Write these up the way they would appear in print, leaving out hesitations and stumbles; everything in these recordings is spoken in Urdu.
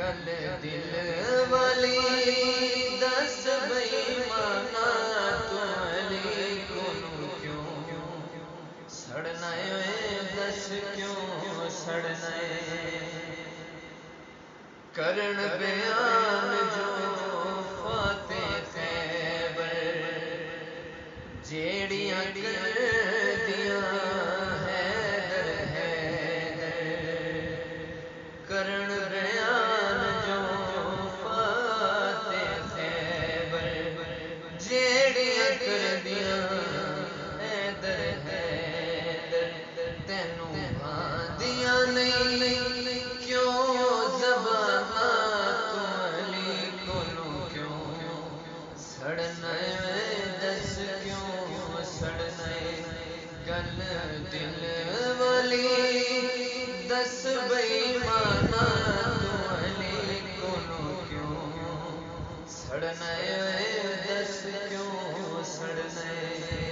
گل دل والی دس بےایمانا تو علی کو کیوں سڑنا ہے، دس کیوں سڑنا ہے؟ کرن بیان جو فاتح خیبر جیڑیاں کردیاں حیدر حیدر، کرن بیان جو فاتح خیبر جیڑیاں کردیاں حیدر حیدر، تینوں بھاندیاں نہیں کیوں زباناں تو علی کولوں کیوں سڑنا ہے، دس کیوں سڑنا ہے؟ گل دل والی دس بےایمانا تو علی کولوں کیوں سڑنا ہے، دس کیوں سڑنا ہے؟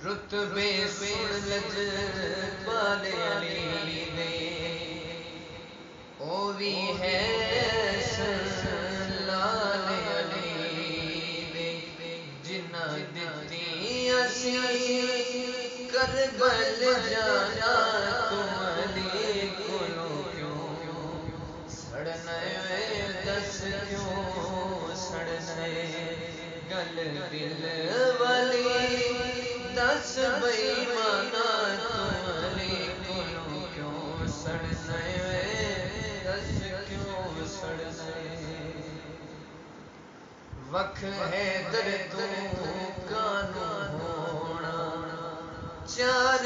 رتبے سن لج پال علی دے او بھی ہے لال علی دے، جنہ دتی اسی کربل جانا تو علی کولوں کیوں سڑنا ہے، دس کیوں سڑنا ہے؟ گل دل والی دس بےایمانا تو علی کولوں کیوں سڑنا ہے، دس کیوں سڑنا ہے؟ وکھ حیدر تو کانوں ہونا چار